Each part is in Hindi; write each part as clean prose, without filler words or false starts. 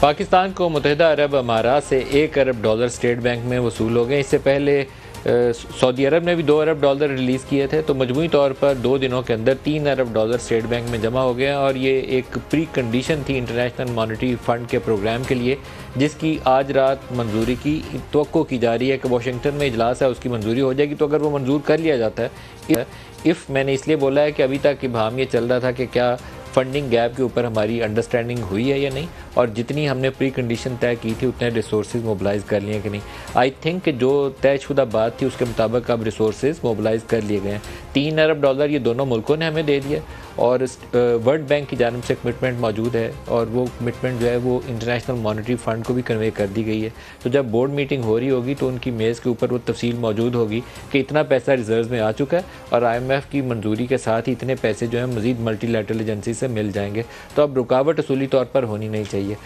पाकिस्तान को मुत्तहिदा अरब अमारात से $1 अरब स्टेट बैंक में वसूल हो गए। इससे पहले सऊदी अरब ने भी $2 अरब रिलीज़ किए थे। तो मजमूई तौर पर 2 दिनों के अंदर $3 अरब स्टेट बैंक में जमा हो गया और ये एक प्री कंडीशन थी इंटरनेशनल मॉनेटरी फ़ंड के प्रोग्राम के लिए, जिसकी आज रात मंजूरी की तवक्को की जा रही है कि वाशिंगटन में इजलास है, उसकी मंजूरी हो जाएगी। तो अगर वो मंजूर कर लिया जाता है, इफ़ मैंने इसलिए बोला है कि अभी तक इबाहम ये चल रहा था कि क्या फंडिंग गैप के ऊपर हमारी अंडरस्टैंडिंग हुई है या नहीं, और जितनी हमने प्री कंडीशन तय की थी उतने रिसोर्सेज मोबिलाइज़ कर लिए कि नहीं। आई थिंक कि जो तयशुदा बात थी उसके मुताबिक अब रिसोर्सेज मोबिलाइज़ कर लिए गए हैं। $3 अरब ये दोनों मुल्कों ने हमें दे दिया और वर्ल्ड बैंक की जानिब से कमिटमेंट मौजूद है और वो कमिटमेंट जो है वो इंटरनेशनल मॉनेटरी फ़ंड को भी कन्वे कर दी गई है। तो जब बोर्ड मीटिंग हो रही होगी तो उनकी मेज़ के ऊपर वो तफसील मौजूद होगी कि इतना पैसा रिजर्व में आ चुका है और IMF की मंजूरी के साथ ही इतने पैसे जो है मज़ीद मल्टीलैटरल एजेंसी से मिल जाएंगे। तो अब रुकावट असूली तौर पर होनी नहीं चाहिए।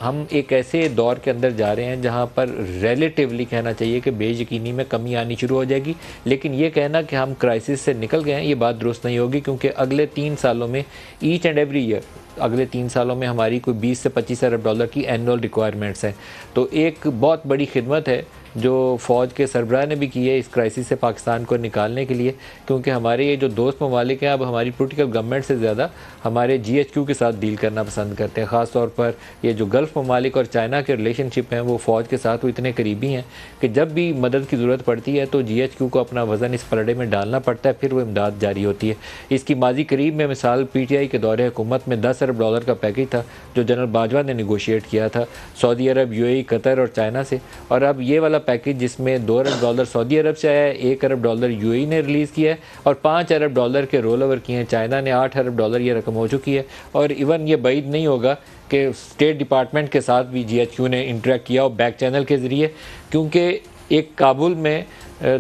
हम एक ऐसे दौर के अंदर जा रहे हैं जहां पर रिलेटिवली कहना चाहिए कि बेयकीनी में कमी आनी शुरू हो जाएगी, लेकिन ये कहना कि हम क्राइसिस से निकल गए हैं ये बात दुरुस्त नहीं होगी, क्योंकि अगले 3 सालों में ईच एंड एवरी ईयर अगले 3 सालों में हमारी कोई $20 से $25 अरब की एनुअल रिक्वायरमेंट्स हैं। तो एक बहुत बड़ी खिदमत है जो फ़ौज के सरबराह ने भी की है इस क्राइसिस से पाकिस्तान को निकालने के लिए, क्योंकि हमारे ये जो दोस्त ममालिक हैं अब हमारी पोलिटिकल गवर्नमेंट से ज़्यादा हमारे GHQ के साथ डील करना पसंद करते हैं। ख़ास तौर पर ये जो गल्फ़ ममालिक और चाइना के रिलेशनशिप हैं वो फ़ौज के साथ वो इतने करीबी हैं कि जब भी मदद की ज़रूरत पड़ती है तो GHQ को अपना वज़न इस पलड़े में डालना पड़ता है, फिर वो इमदाद जारी होती है। इसकी माजी करीब में मिसाल PTI के दौरे हुकूमत में $10 अरब का पैकेज था जो जनरल बाजवा ने निगोशिएट किया था सऊदी अरब, UAE, कतर और चाइना से। और अब ये वाला पैकेज जिसमें $2 अरब सऊदी अरब से आया है, $1 अरब UAE ने रिलीज़ किया है और $5 अरब के रोल ओवर किए हैं। चाइना ने $8 अरब ये रकम हो चुकी है और इवन ये बैद नहीं होगा कि स्टेट डिपार्टमेंट के साथ भी GHQ ने इंटरेक्ट किया और बैक चैनल के ज़रिए, क्योंकि एक काबुल में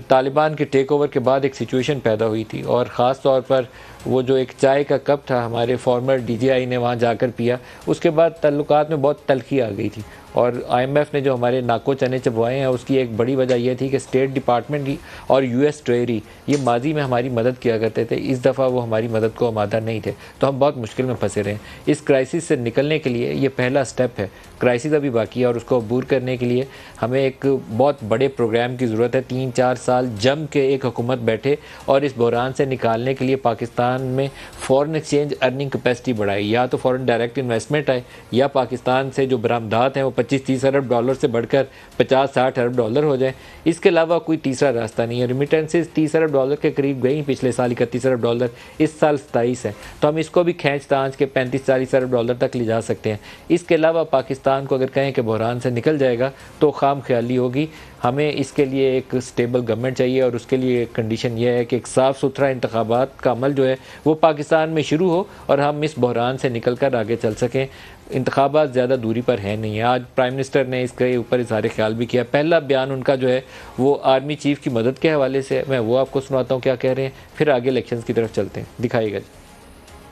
तालिबान के टेक ओवर के बाद एक सिचुएशन पैदा हुई थी और ख़ास तौर पर वो जो एक चाय का कप था हमारे फॉर्मर DJI ने वहाँ जाकर पिया, उसके बाद ताल्लुकात में बहुत तलखी आ गई थी। और IMF ने जो हमारे नाको चने चबवाए हैं उसकी एक बड़ी वजह यह थी कि स्टेट डिपार्टमेंट और US ट्रेजरी ये माजी में हमारी मदद किया करते थे, इस दफ़ा वो हमारी मदद को आमादा नहीं थे। तो हम बहुत मुश्किल में फंसे रहे हैं। इस क्राइसिस से निकलने के लिए ये पहला स्टेप है। क्राइसिस अभी बाकी है और उसको अबूर करने के लिए हमें एक बहुत बड़े प्रोग्राम की ज़रूरत है। 3-4 साल जम के एक हुकूमत बैठे और इस बहरान से निकालने के लिए पाकिस्तान में फ़ॉरेन एक्सचेंज अर्निंग कैपेसिटी बढ़ाए, या तो फ़ॉरेन डायरेक्ट इन्वेस्टमेंट आए या पाकिस्तान से जो बरामदात हैं वो $25-30 अरब से बढ़कर $50-60 अरब हो जाए। इसके अलावा कोई तीसरा रास्ता नहीं है। रिमिटेंसेस $30 अरब के करीब गई पिछले साल, $31 अरब, इस साल 27 है। तो हम इसको भी खींच तांच के $35-40 अरब तक ले जा सकते हैं। इसके अलावा पाकिस्तान को अगर कहें कि बहरान से निकल जाएगा तो खाम ख्याली होगी। हमें इसके लिए एक स्टेबल गवर्नमेंट चाहिए और उसके लिए कंडीशन यह है कि एक साफ़ सुथरा इंतखाबात का अमल जो है वो पाकिस्तान में शुरू हो और हम इस बहरान से निकल कर आगे चल सकें। इंतखाबात ज़्यादा दूरी पर है नहीं है। आज प्राइम मिनिस्टर ने इसके ऊपर इज़हार ख्याल भी किया। पहला बयान उनका जो है वो आर्मी चीफ़ की मदद के हवाले से, मैं वो आपको सुनाता हूँ क्या कह रहे हैं, फिर आगे इलेक्शंस की तरफ चलते हैं। दिखाइएगा जी।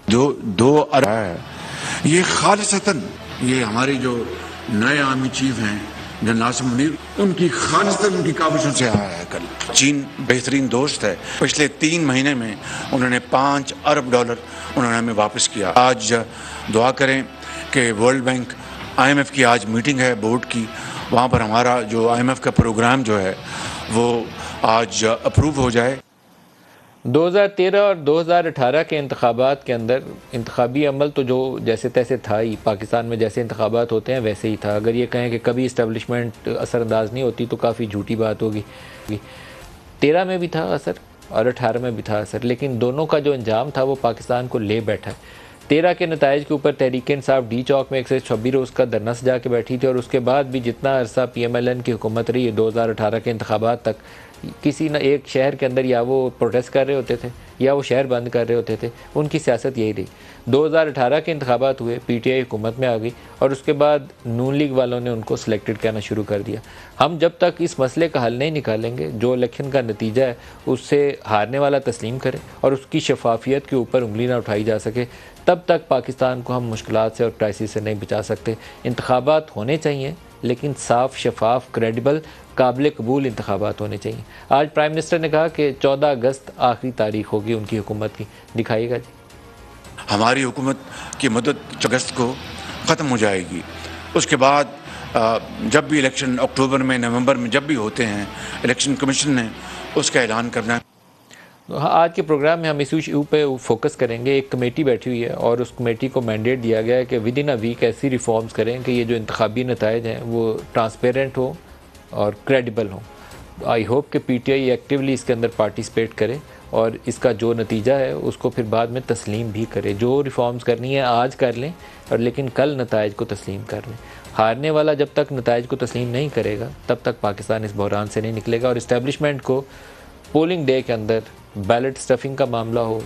दो अरब है ये खालिसतन, ये हमारे जो नए आर्मी चीफ हैं जनरल नासिम मुनीर, उनकी खालिसतन उनकी काविशों से आया है। कल चीन बेहतरीन दोस्त है, पिछले 3 महीने में उन्होंने $5 अरब उन्होंने हमें वापस किया। आज दुआ करें कि वर्ल्ड बैंक IMF की आज मीटिंग है बोर्ड की, वहाँ पर हमारा जो IMF का प्रोग्राम जो है वो आज अप्रूव हो जाए। 2013 और 2018 के इंतखाबात के अंदर इंतखाबी अमल तो जो जैसे तैसे था ही, पाकिस्तान में जैसे इंतखाबात होते हैं वैसे ही था। अगर ये कहें कि कभी इस्टेब्लिशमेंट असरअंदाज नहीं होती तो काफ़ी झूठी बात होगी। 13 में भी था असर और 18 में भी था असर, लेकिन दोनों का जो अंजाम था वो पाकिस्तान को ले बैठा है। 13 के नताइज के ऊपर तहरीक इंसाफ डी चौक में 126 रोज़ का धरना सजा के बैठी थी और उसके बाद भी जितना अरसा PMLN की हुकूमत रही है 2018 के इंतखाबात तक, किसी न एक शहर के अंदर या वो प्रोटेस्ट कर रहे होते थे या वो शहर बंद कर रहे होते थे। उनकी सियासत यही रही। 2018 के इंतखाबात हुए, PTI हुकूमत में आ गई और उसके बाद नून लीग वालों ने उनको सिलेक्टेड करना शुरू कर दिया। हम जब तक इस मसले का हल नहीं निकालेंगे, जो इलेक्शन का नतीजा है उससे हारने वाला तस्लीम करें और उसकी शफाफियत के ऊपर उंगली ना उठाई जा सके, तब तक पाकिस्तान को हम मुश्किलात से और क्राइसिस से नहीं बचा सकते। इंतखाबात होने चाहिए लेकिन साफ़, शफाफ, क्रेडिबल, काबिल कबूल इंतखाबात होने चाहिए। आज प्राइम मिनिस्टर ने कहा कि 14 अगस्त आखिरी तारीख होगी उनकी हुकूमत की। दिखाइएगा जी। हमारी हुकूमत की मदद अगस्त को ख़त्म हो जाएगी। उसके बाद जब भी इलेक्शन अक्टूबर में, नवंबर में जब भी होते हैं, इलेक्शन कमीशन ने उसका ऐलान करना है। हाँ, आज के प्रोग्राम में हम इस इशू पे फोकस करेंगे। एक कमेटी बैठी हुई है और उस कमेटी को मैंडेट दिया गया है कि विद इन अ वीक ऐसी रिफॉर्म्स करें कि ये जो इंतखाबी नताइज हैं वो ट्रांसपेरेंट हो और क्रेडिबल हो। आई होप कि पीटीआई एक्टिवली इसके अंदर पार्टिसिपेट करे और इसका जो नतीजा है उसको फिर बाद में तस्लीम भी करे। जो रिफॉर्म्स करनी है आज कर लें और लेकिन कल नताइज को तस्लीम कर लें। हारने वाला जब तक नताइज को तस्लीम नहीं करेगा तब तक पाकिस्तान इस बहरान से नहीं निकलेगा। और इस्टेब्लिशमेंट को पोलिंग डे के अंदर बैलेट स्टफिंग का मामला हो,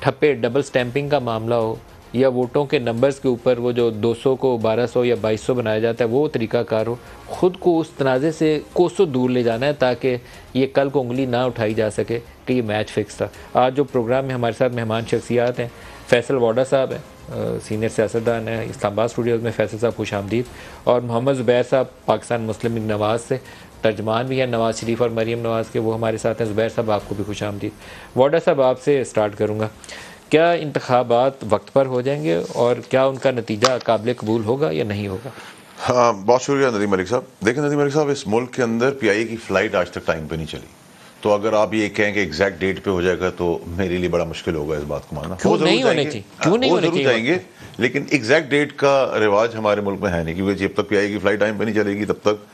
ठप्पे डबल स्टैंपिंग का मामला हो, या वोटों के नंबर्स के ऊपर वो जो 200 को 1200 या 2200 बनाया जाता है वो तरीक़ाकार हो, ख़ुद को उस तनाज़े से कोसों दूर ले जाना है ताकि ये कल को उंगली ना उठाई जा सके कि ये मैच फिक्स था। आज जो प्रोग्राम में हमारे साथ मेहमान शख्सियात हैं, फैसल वाडा साहब हैं, सीनियर सियासतदान हैं इस्लामाबाद स्टूडियोज़ में, फैसल साहब खुशामदीद, और मोहम्मद ज़ुबैर साहब पाकिस्तान मुस्लिम लीग नवाज़ से तर्जमान भी है, नवाज़ शरीफ और मरीम नवाज़ के, वो हमारे साथ हैं। ज़ुबैर साहब आपको भी खुशामदीद। वाडा साहब आपसे स्टार्ट करूँगा, क्या इंतखाबात वक्त पर हो जाएंगे और क्या उनका नतीजा काबिल कबूल होगा या नहीं होगा? हाँ, बहुत शुक्रिया नदीम मलिक साहब। देखिए नदीम मलिक साहब, इस मुल्क के अंदर पीआईए की फ़्लाइट आज तक टाइम पे नहीं चली, तो अगर आप ये कहें कि एग्जैक्ट डेट पे हो जाएगा तो मेरे लिए बड़ा मुश्किल होगा इस बात को मानना। क्यों नहीं होने चाहिए? क्यों नहीं होने चाहिए? जाएंगे, लेकिन एग्जैक्ट डेट का रिवाज हमारे मुल्क में है नहीं, क्योंकि जब तक पीआईए की फ़्लाइट टाइम पे नहीं चलेगी तब तक,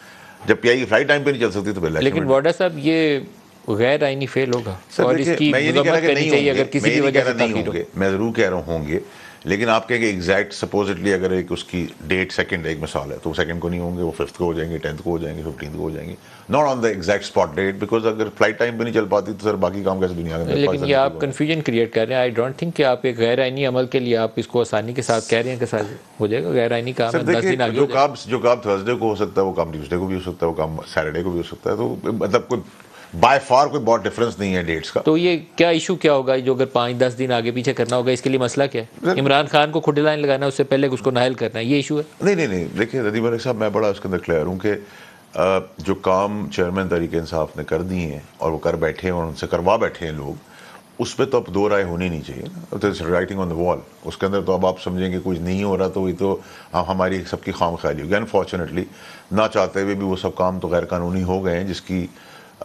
जब पीआईए की फ़्लाइट टाइम पे नहीं चल सकती तो फिर लेकिन वाडा साहब ये गैर आईनी फेल होगा और इसकी मजम्मत करनी चाहिए अगर किसी भी वजह से नहीं होंगे। मैं ज़रूर कह रहा हूँ होंगे, लेकिन आप कहेंगे एग्जैक्ट सपोजिटली अगर एक उसकी डेट सेकंड एक मिसाल है तो सेकंड को नहीं होंगे, वो 5th को हो जाएंगे, 10th को हो जाएंगे, 15th को हो जाएंगे, not on the exact spot date, because अगर फ्लाइट टाइम पे नहीं चल पाती तो सर बाकी काम कैसे दुनिया में। लेकिन ये आप कंफ्यूजन क्रिएट कर रहे हैं। आई डोंट थिंक कि आप एक गैर आईनी अमल के लिए आप इसको आसानी के साथ कह रहे हैं कि साथ हो जाएगा। गैर आईनी काम है, 10 दिन आगे जो काम थर्सडे को हो सकता है वो काम ट्यूसडे को भी हो सकता है, वो काम सैटरडे को भी हो सकता है, तो मतलब कोई बाय फार कोई बहुत डिफरेंस नहीं है डेट्स का। तो ये क्या इशू क्या होगा जो अगर 5-10 दिन आगे पीछे करना होगा, इसके लिए मसला क्या है? इमरान खान को खुद लाइन लगाना, उससे पहले उसको नायल करना है, ये इशू है? नहीं, देखिए नदीम मलिक साहब, मैं बड़ा उसके अंदर क्लियर हूँ कि जो काम चेयरमैन तहरीक इंसाफ ने कर दिए हैं और वो कर बैठे हैं और उनसे करवा बैठे हैं लोग, उस पर तो अब दो राय होनी नहीं चाहिए ना। तो राइटिंग ऑन द वॉल, उसके अंदर तो अब आप समझेंगे कुछ नहीं हो रहा तो वही तो हमारी सबकी खाम ख्याली होगी। अनफॉर्चुनेटली ना चाहते हुए भी वो सब काम तो गैर कानूनी हो गए हैं, जिसकी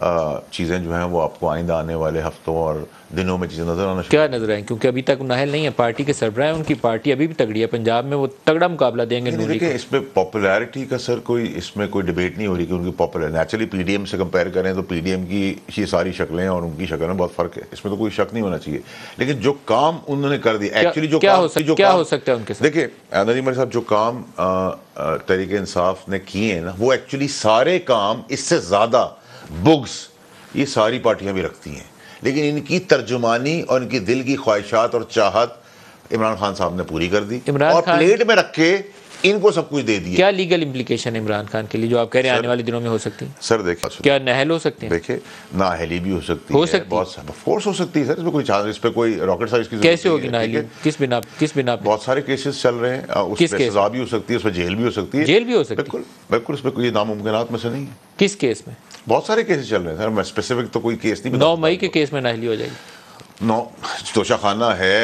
चीज़ें जो हैं वो आपको आइंदा आने वाले हफ्तों और दिनों में चीज़ें नजर आना क्या नजर आए, क्योंकि अभी तक नाहल नहीं है, पार्टी के सरबराह हैं, उनकी पार्टी अभी भी तगड़ी है, पंजाब में वो तगड़ा मुकाबला देंगे। देखिए इसमें पॉपुलैरिटी का सर इसमें कोई डिबेट नहीं हो रही कि उनकी पॉपुलर, नेचुरली पीडीएम से कंपेयर करें तो पीडीएम की ये सारी शक्लें और उनकी शक्ल में बहुत फर्क है, इसमें तो कोई शक नहीं होना चाहिए। लेकिन जो काम उन्होंने कर दिया एक्चुअली, जो क्या हो सकता है उनके साथ, देखिए नदीम मलिक साहब, जो काम तहरीक इंसाफ ने किए हैं ना, वो एक्चुअली सारे काम, इससे ज्यादा बुग्स ये सारी पार्टियां भी रखती हैं, लेकिन इनकी तर्जुमानी और इनकी दिल की ख्वाहिशात और चाहत इमरान खान साहब ने पूरी कर दी और प्लेट में रख के इनको सब कुछ दे दिया। क्या लीगल इम्प्लीकेशन है इमरान खान के लिए जो आप कह रहे हैं आने वाले दिनों में हो सकती है? सर देखिए, क्या नाअहल हो सकते हैं? देखिए नाअहली भी हो सकती है, बहुत फोर्स हो सकती है सर, इसमें कोई चांस, इस पे कोई रॉकेट साइंस की कैसे होगी नाअहली, किस बिना पे? बहुत सारे केसेस चल रहे हैं, उस पे सजा भी हो सकती है, उस पे जेल भी हो सकती है। जेल भी हो सकती है, बिल्कुल इसमें कोई नामुमकिनात में से नहीं है। किस केस में? बहुत सारे केसेस चल रहे हैं सर, मैं स्पेसिफिक तो कोई केस नहीं। 9 मई के केस में नाअहली हो जाएगी। तोशाखाना है,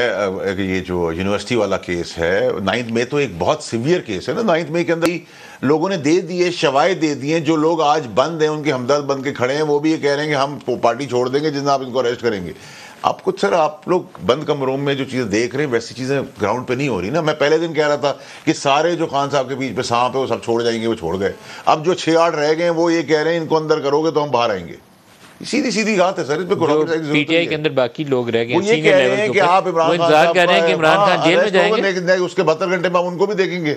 ये जो यूनिवर्सिटी वाला केस है, 9 मई तो एक बहुत सीवियर केस है ना। 9 मई के अंदर ही लोगों ने दे दिए, शवायद दे दिए, जो लोग आज बंद हैं उनके हमदर्द बन के खड़े हैं, वो भी ये कह रहे हैं कि हम पार्टी छोड़ देंगे जिसने आप इनको अरेस्ट करेंगे। आप कुछ सर, आप लोग बंद कमरों में जो चीज़ें देख रहे हैं वैसी चीज़ें ग्राउंड पे नहीं हो रही ना। मैं पहले दिन कह रहा था कि सारे जो खान साहब के बीच पे सांप है वो सब छोड़ जाएंगे, वो छोड़ गए। अब जो 6-8 रह गए वो ये कह रहे हैं इनको अंदर करोगे तो हम बाहर आएंगे। सीधी बात है सर, इस पे पीटीआई के अंदर बाकी लोग रह गए, ये कह रहे हैं कि आप इमरान खान जेल में जाएंगे, उसके 72 घंटे में उनको भी देखेंगे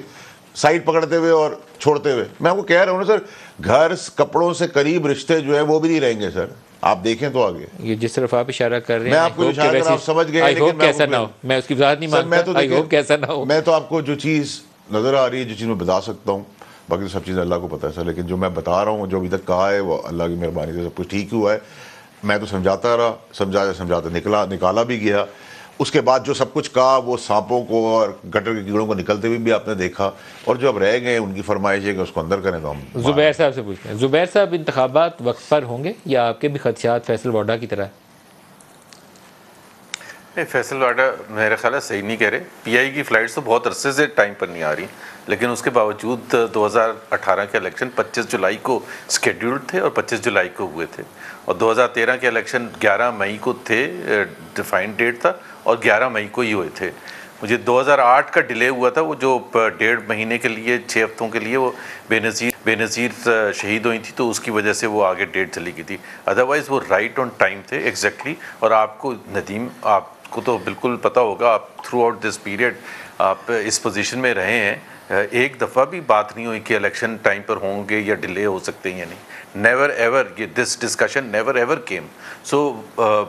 साइड पकड़ते हुए और छोड़ते हुए। मैं आपको कह रहा हूँ ना सर, घर कपड़ों से करीब रिश्ते जो है वो भी नहीं रहेंगे सर, आप देखें तो आगे। ये जिस तरफ आप इशारा कर रहे हैं, मैं आपको इशारा कर, आप समझ गए, आई होप कैसा ना हो, मैं उसकी वजाहत नहीं मानता, आई होप कैसा ना हो। मैं तो आपको जो चीज़ नजर आ रही है, जो चीज़ मैं बता सकता हूँ, बाकी तो सब चीज़ें अल्लाह को पता है सर, लेकिन जो मैं बता रहा हूँ, जो अभी तक कहा है वो अल्लाह की मेहरबानी से सब कुछ ठीक हुआ है। मैं तो समझाता रहा, समझाते निकाला भी गया। उसके बाद जो सब कुछ कहा वो सांपों को और गटर के कीड़ों को निकलते हुए भी आपने देखा, और जो अब रह गए उनकी फरमाइश है कि उसको अंदर करें तो हम ज़ुबैर साहब से पूछते हैं। ज़ुबैर साहब, इंतखाबात वक्त पर होंगे या आपके भी खदशात फैसल वाडा की तरह? नहीं, फैसल वाडा मेरा ख्याल है सही नहीं कह रहे। पीआई की फ़्लाइट्स तो बहुत अरसे से टाइम पर नहीं आ रही, लेकिन उसके बावजूद 2018 के इलेक्शन 25 जुलाई को स्केड्यूल्ड थे और 25 जुलाई को हुए थे, और 2013 के इलेक्शन 11 मई को थे, डिफाइंड डेट था, और 11 मई को ही हुए थे। मुझे 2008 का डिले हुआ था, वो जो 1.5 महीने के लिए 6 हफ्तों के लिए वो बेनज़ीर शहीद हुई थी, तो उसकी वजह से वो आगे डेट चली गई थी। अदरवाइज़ वो राइट ऑन टाइम थे एग्जैक्टली। और आपको नदीम, आपको तो बिल्कुल पता होगा, आप थ्रू आउट दिस पीरियड आप इस पोजीशन में रहे हैं, एक दफ़ा भी बात नहीं हुई कि इलेक्शन टाइम पर होंगे या डिले हो सकते हैं या नहीं। नेवर एवर, ये this discussion never ever came. So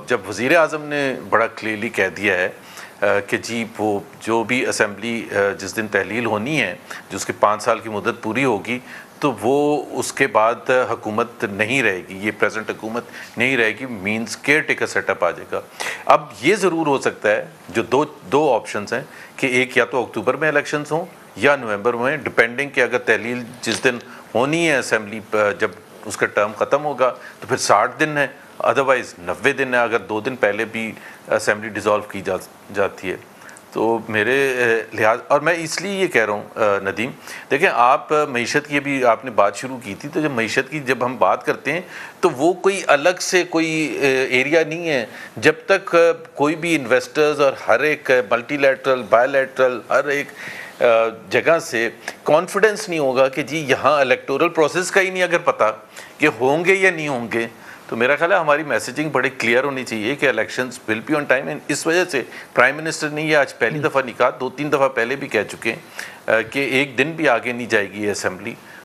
जब वज़ीर आज़म ने बड़ा क्लियरली कह दिया है कि जी वो जो भी असम्बली जिस दिन तहलील होनी है, जो उसके 5 साल की मुद्दत पूरी होगी, तो वो उसके बाद हुकूमत नहीं रहेगी, ये प्रेजेंट हुकूमत नहीं रहेगी, मींस केयर टेकर सेटअप आ जाएगा। अब ये ज़रूर हो सकता है, जो दो ऑप्शंस हैं कि एक या तो अक्टूबर में इलेक्शंस हों या नवंबर में, डिपेंडिंग कि अगर तहलील जिस दिन होनी है असम्बली, जब उसका टर्म ख़त्म होगा तो फिर 60 दिन है, अदरवाइज़ 90 दिन है, अगर 2 दिन पहले भी असम्बली डिज़ोल्व की जाती है। तो मेरे लिहाज, और मैं इसलिए ये कह रहा हूँ नदीम, देखें आप मईशत की अभी आपने बात शुरू की थी, तो जब मईशत की जब हम बात करते हैं तो वो कोई अलग से कोई एरिया नहीं है। जब तक कोई भी इन्वेस्टर्स और हर एक मल्टीलैटरल बायलैटरल हर एक जगह से कॉन्फिडेंस नहीं होगा कि जी यहाँ इलेक्टोरल प्रोसेस का ही नहीं अगर पता कि होंगे या नहीं होंगे, तो मेरा ख्याल है हमारी मैसेजिंग बड़ी क्लियर होनी चाहिए कि elections will be on time. And इस वजह से प्राइम मिनिस्टर ने ये आज पहली दफ़ा नहीं कहा, 2-3 दफ़ा पहले भी कह चुके हैं कि एक दिन भी आगे नहीं जाएगी ये असेंबली।